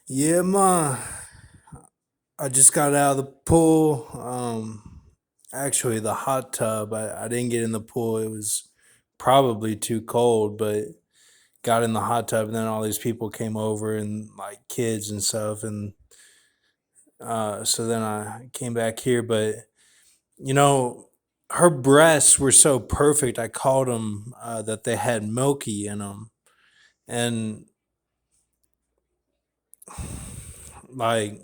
Yeah, I just got out of the pool. Actually, the hot tub. I didn't get in the pool. It was probably too cold, but got in the hot tub, and then all these people came over and like kids and stuff, and so then I came back here. But you know, her breasts were so perfect. I called them that they had milky in them, and like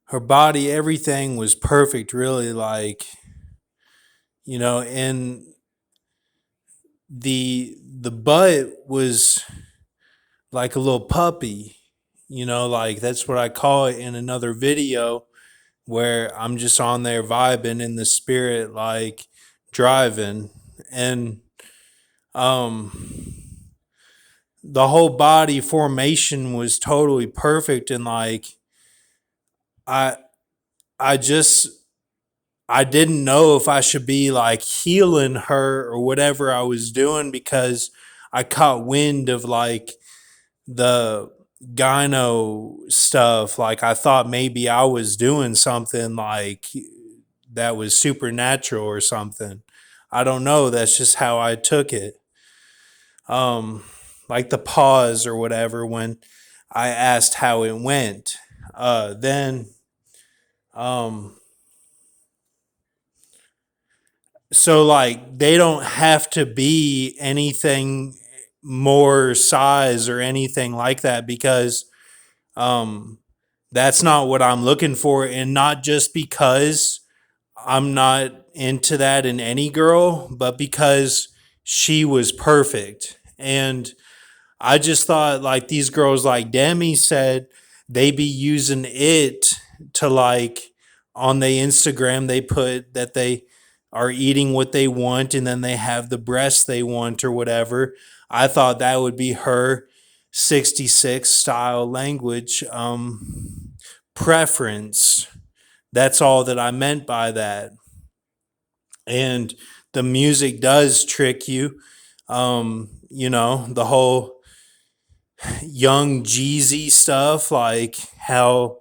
her body, everything was perfect. Really, and the butt was like a little puppy, like that's what I call it in another video where I'm just on there vibing in the spirit, like driving. And um the whole body formation was totally perfect. And like i I just I didn't know if I should be like healing her or whatever I was doing, because I caught wind of like the gyno stuff. Like I thought maybe I was doing something like that was supernatural or something. I don't know. That's just how I took it. Um, like the pause or whatever when I asked how it went. Then um, so like they don't have to be anything more size or anything like that, because um that's not what I'm looking for. And not just because I'm not into that in any girl, but because she was perfect. And I just thought like these girls, like Demi said, they be using it to like on the Instagram, they put that they are eating what they want and then they have the breasts they want or whatever. I thought that would be her 66 style language preference. That's all that I meant by that. And the music does trick you. The whole young Jeezy stuff, like how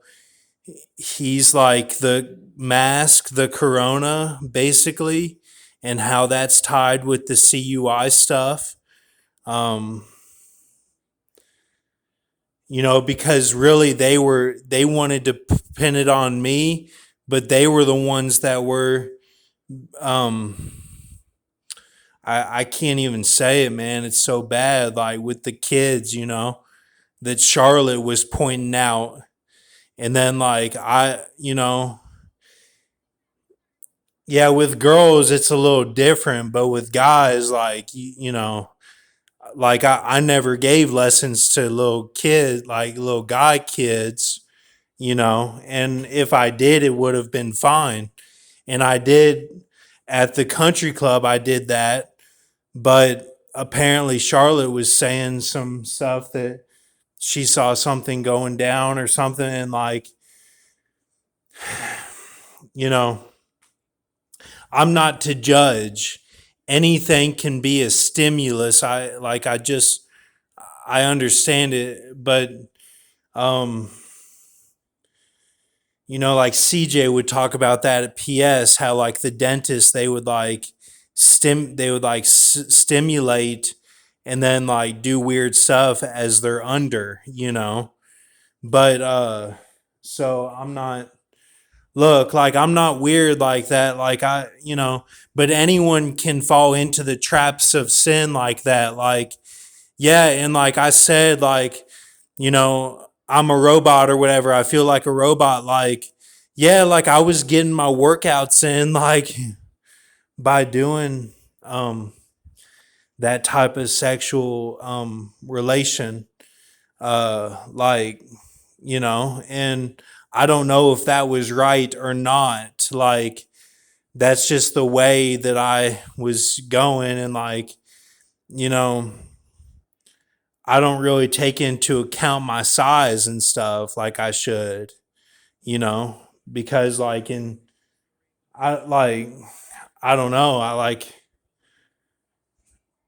he's like the mask, the corona, basically, and how that's tied with the CUI stuff. Um, because really they wanted to pin it on me, but they were the ones that were um I can't even say it, man. It's so bad. Like with the kids, that Charlotte was pointing out. And then like yeah, with girls it's a little different, but with guys, like like I never gave lessons to little kids, like little guy kids, and if I did, it would have been fine. And I did at the country club, I did that, but apparently Charlotte was saying some stuff that she saw something going down or something, and like you know I'm not to judge. Anything can be a stimulus. I understand it, but um, like CJ would talk about that at PS, how like the dentist, they would like stimulate and then like do weird stuff as they're under. But so I'm not look, like I'm not weird like that, like but anyone can fall into the traps of sin like that. Like yeah, and like I said, like I'm a robot or whatever, I feel like a robot. Like yeah, like I was getting my workouts in, like by doing that type of sexual relation, like and I don't know if that was right or not. Like that's just the way that I was going. And like you know I don't really take into account my size and stuff like I should, you know because like in I like I don't know,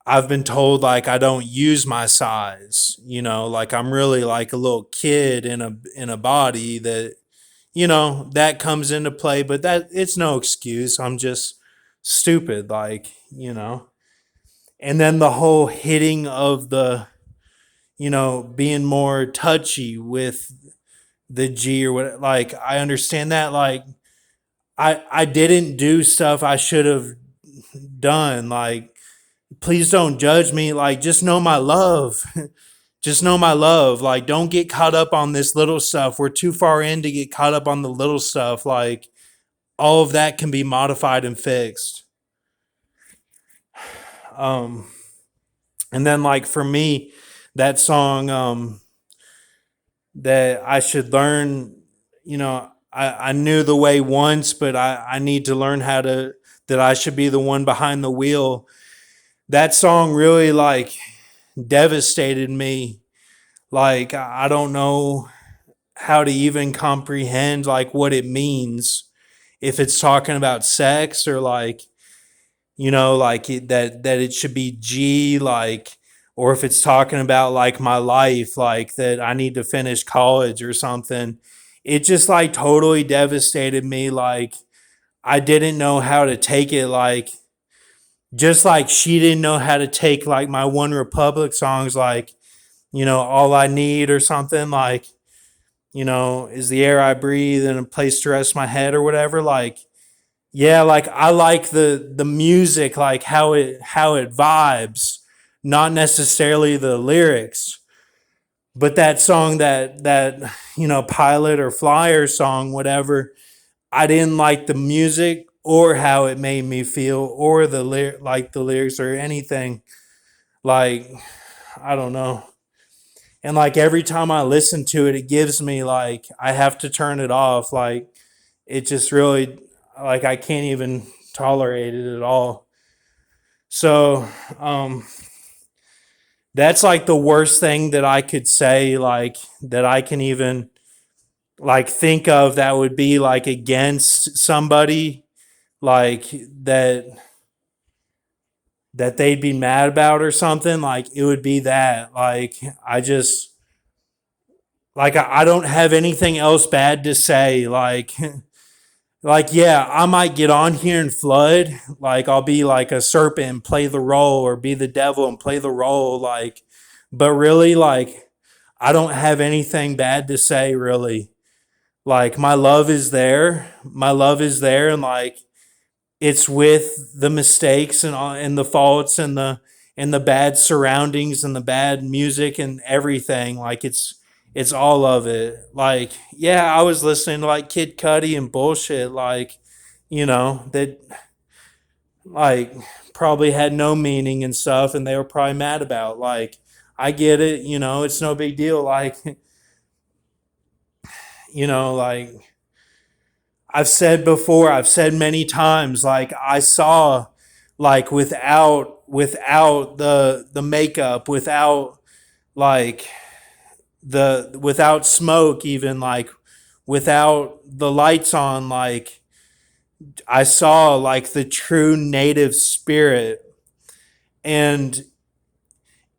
I've been told like I don't use my size, like I'm really like a little kid in a body that, that comes into play, but that it's no excuse. I'm just stupid, like, And then the whole hitting of the, being more touchy with the G or what, like I understand that, like I didn't do stuff I should have done. Like, please don't judge me. Like, just know my love. Just know my love. Like, don't get caught up on this little stuff. We're too far in to get caught up on the little stuff. Like, all of that can be modified and fixed. Um, and then like for me, that song that I should learn, I knew the way once, but I need to learn that I should be the one behind the wheel. That song really like devastated me. Like, I don't know how to even comprehend like what it means, if it's talking about sex or like, like that it should be G, like, or if it's talking about like my life, like that I need to finish college or something. It just like totally devastated me. Like, I didn't know how to take it. Like, just like she didn't know how to take like my One Republic songs, like, All I Need or something, like, is the air I breathe and a place to rest my head or whatever. Like, yeah, like I like the music, like how it vibes, not necessarily the lyrics. But that song, that Pilot or Flyer song, whatever, I didn't like the music or how it made me feel or the lyrics or anything. Like, I don't know. And like every time I listen to it, it gives me like I have to turn it off. Like, it just really, like, I can't even tolerate it at all. So, that's like the worst thing that I could say, like that I can even like think of that would be like against somebody, like that they'd be mad about or something. Like, it would be that. Like, I just like I don't have anything else bad to say. Like, like, yeah, I might get on here and flood. Like, I'll be like a serpent and play the role, or be the devil and play the role. Like, but really, like, I don't have anything bad to say, really. Like, my love is there. My love is there. And like, it's with the mistakes and the faults and the bad surroundings and the bad music and everything. Like, it's all of it. Like, yeah, I was listening to like Kid Cudi and bullshit, like, that like probably had no meaning and stuff, and they were probably mad about. Like, I get it. It's no big deal. Like, like I've said before, I've said many times, like I saw, like, without the makeup, without like without smoke, even like without the lights on, like I saw like the true native spirit. And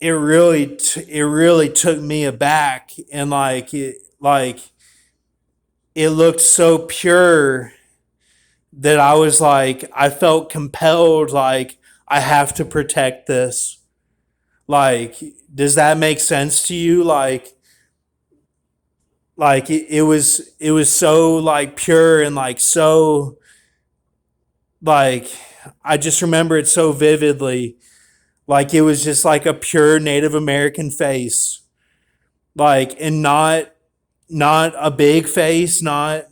it really took me aback. And it looked so pure that I was like, I felt compelled, like, I have to protect this. Like, does that make sense to you? Like it was so like pure and like so, like, I just remember it so vividly. Like, it was just like a pure Native American face. Like, and not a big face, not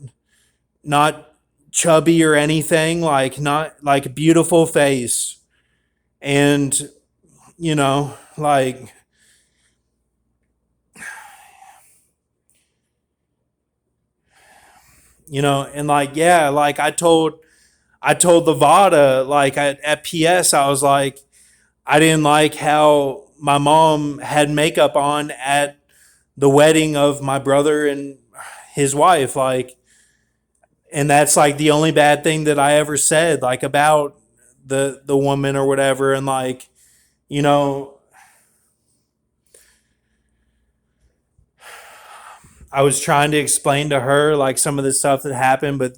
chubby or anything, like not like a beautiful face. And like, and like, yeah, like I told the Vada, like at PS, I was like, I didn't like how my mom had makeup on at the wedding of my brother and his wife. Like, and that's like the only bad thing that I ever said, like, about the woman or whatever. And like, you know, I was trying to explain to her like some of the stuff that happened, but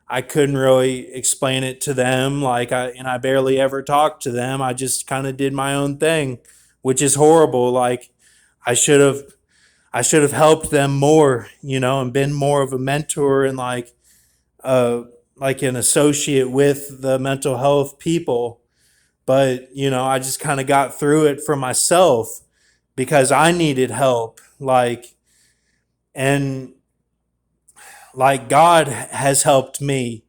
I couldn't really explain it to them. I barely ever talked to them. I just kind of did my own thing, which is horrible. I should have, I should have helped them more, and been more of a mentor and uh, like an associate with the mental health people. But, I just kind of got through it for myself because I needed help. And like God has helped me.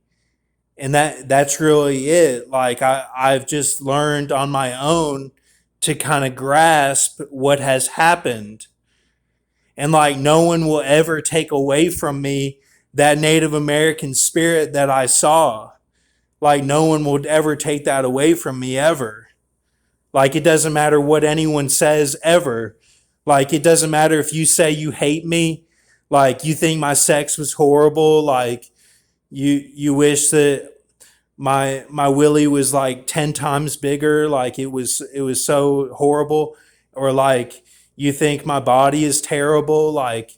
And that's really it. I've just learned on my own to kind of grasp what has happened. And like no one will ever take away from me that Native American spirit that I saw. Like no one will ever take that away from me ever. Like it doesn't matter what anyone says ever. Like it doesn't matter if you say you hate me, like you think my sex was horrible, like you wish that my willy was like 10 times bigger, like it was so horrible, or like you think my body is terrible, like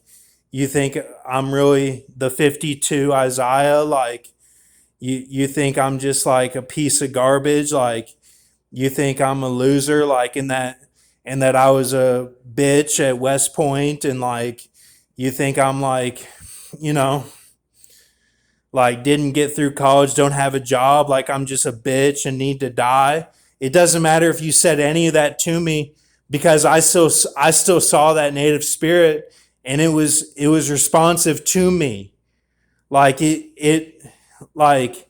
you think I'm really the 52 Isaiah, like you think I'm just like a piece of garbage, like you think I'm a loser, like in that I was a bitch at West Point, and like you think I'm like, you know, like didn't get through college, don't have a job, like I'm just a bitch and need to die. It doesn't matter if you said any of that to me, because I still saw that native spirit, and it was responsive to me. Like like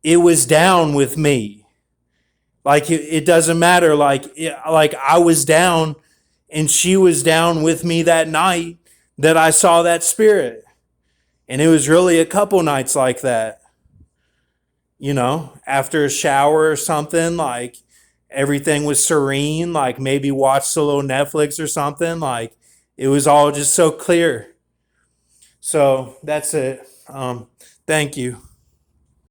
it was down with me. Like it doesn't matter. Like I was down, and she was down with me that night that I saw that spirit. And it was really a couple nights like that. After a shower or something, like everything was serene, like maybe watched a little Netflix or something, like it was all just so clear. So that's it. Thank you.